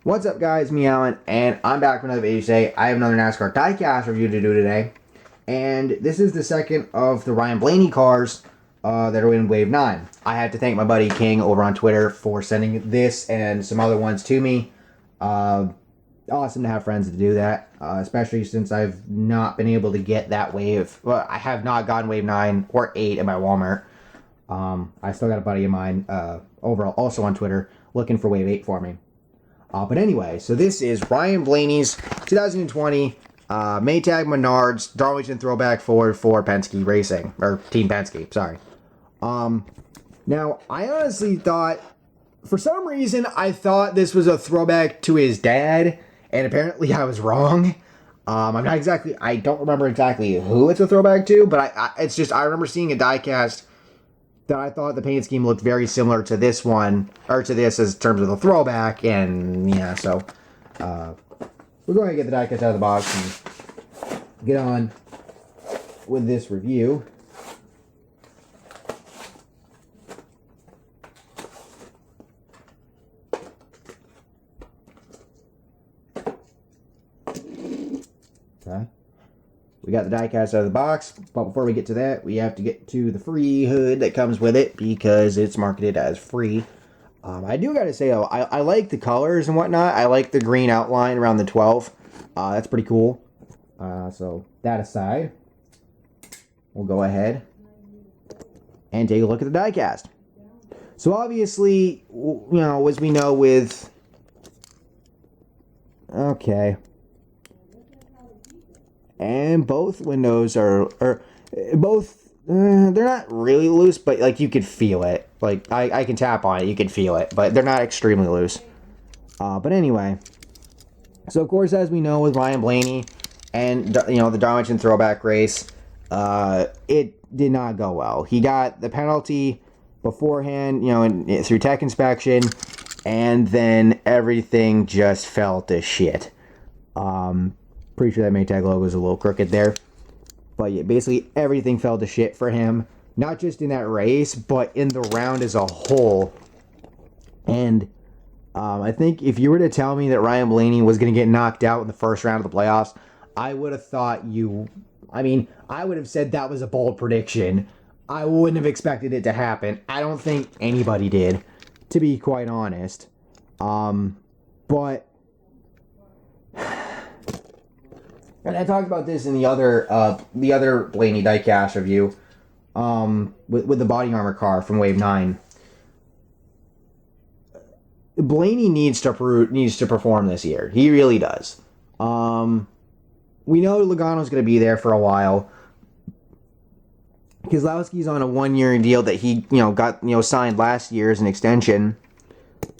What's up, guys? Me, Alan, and I'm back with another video today. I have another NASCAR Diecast review to do today, and this is the second of the Ryan Blaney cars that are in Wave 9. I have to thank my buddy King over on Twitter for sending this and some other ones to me. Awesome to have friends to do that, especially since I've not been able to get that wave. Well, I have not gotten Wave 9 or 8 at my Walmart. I still got a buddy of mine overall, also on Twitter, looking for Wave 8 for me. But anyway, so this is Ryan Blaney's 2020 Maytag Menards Darlington Throwback Ford for Penske Racing, or Team Penske, sorry. Now, I honestly thought, for some reason, I thought this was a throwback to his dad, and apparently I was wrong. I don't remember exactly who it's a throwback to, but I remember seeing a diecast that I thought the paint scheme looked very similar to this one, or to this as terms of the throwback, and yeah, so we're going to get the diecast out of the box and get on with this review. Okay. We got the diecast out of the box, but before we get to that, we have to get to the free hood that comes with it because it's marketed as free. I do gotta say, though, I like the colors and whatnot. I like the green outline around the 12. That's pretty cool. So, that aside, we'll go ahead and take a look at the diecast. So, obviously, you know, as we know with... Okay... And both windows are both, they're not really loose, but like you could feel it. Like I can tap on it, you can feel it, but they're not extremely loose. But anyway, so of course, as we know with Ryan Blaney and, you know, the Darlington Throwback race, it did not go well. He got the penalty beforehand, you know, through tech inspection, and then everything just fell to shit. Pretty sure that Maytag logo is a little crooked there. But yeah, basically everything fell to shit for him. Not just in that race, but in the round as a whole. And I think if you were to tell me that Ryan Blaney was going to get knocked out in the first round of the playoffs, I would have thought I would have said that was a bold prediction. I wouldn't have expected it to happen. I don't think anybody did, to be quite honest. But... And I talked about this in the other Blaney diecast review, with the body armor car from Wave 9. Blaney needs to perform this year. He really does. We know Logano's going to be there for a while. Keselowski's on a 1-year deal that he, got, signed last year as an extension,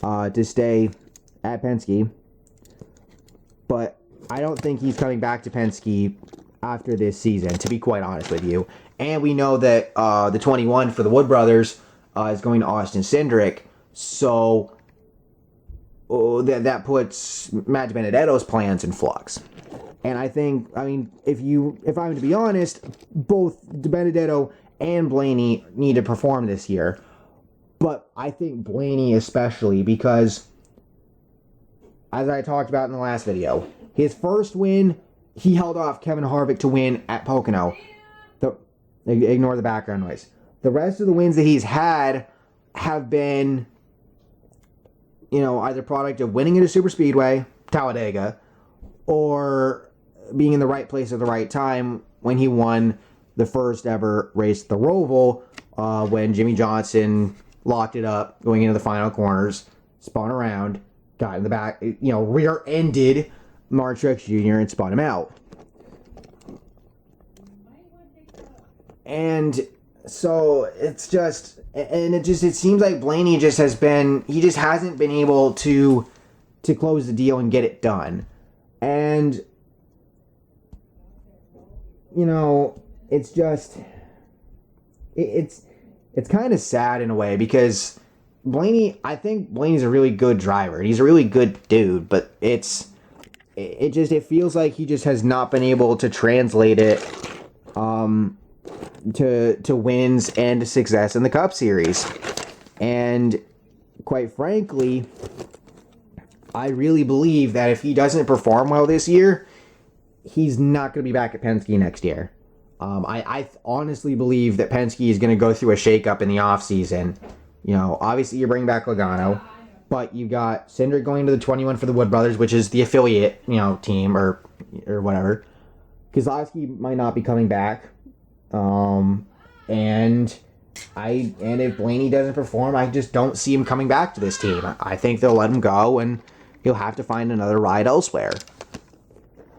to stay at Penske. But I don't think he's coming back to Penske after this season, to be quite honest with you. And we know that the 21 for the Wood Brothers is going to Austin Cindric, so that puts Matt Benedetto's plans in flux. And if I'm to be honest, both Benedetto and Blaney need to perform this year. But I think Blaney especially, because, as I talked about in the last video, his first win, he held off Kevin Harvick to win at Pocono. Ignore the background noise. The rest of the wins that he's had have been, either product of winning at a super speedway, Talladega, or being in the right place at the right time when he won the first ever race at the Roval, when Jimmy Johnson locked it up going into the final corners, spun around, got in the back, rear-ended Mark Truex Jr. and spun him out. And so it seems like Blaney he just hasn't been able to close the deal and get it done. And it's kind of sad in a way, because I think Blaney's a really good driver. He's a really good dude, but it feels like he just has not been able to translate it to wins and to success in the Cup Series. And quite frankly, I really believe that if he doesn't perform well this year, he's not going to be back at Penske next year. I honestly believe that Penske is going to go through a shakeup in the offseason. You know, obviously you bring back Logano, but you got Cindric going to the 21 for the Wood Brothers, which is the affiliate, you know, team or whatever. Keselowski might not be coming back. And if Blaney doesn't perform, I just don't see him coming back to this team. I think they'll let him go, and he'll have to find another ride elsewhere.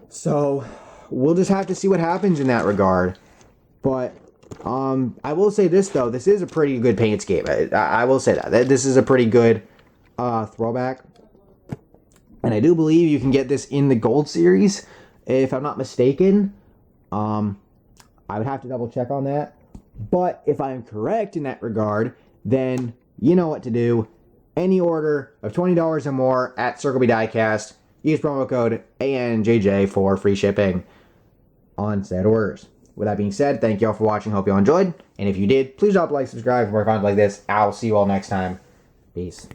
So we'll just have to see what happens in that regard. But I will say this, though. This is a pretty good paint scheme. I will say that. This is a pretty good throwback. And I do believe you can get this in the Gold Series, if I'm not mistaken. I would have to double check on that. But if I am correct in that regard, then you know what to do. Any order of $20 or more at Circle B Diecast, use promo code ANJJ for free shipping on said orders. With that being said, thank you all for watching. Hope you all enjoyed. And if you did, please drop a like, subscribe for more content like this. I'll see you all next time. Peace.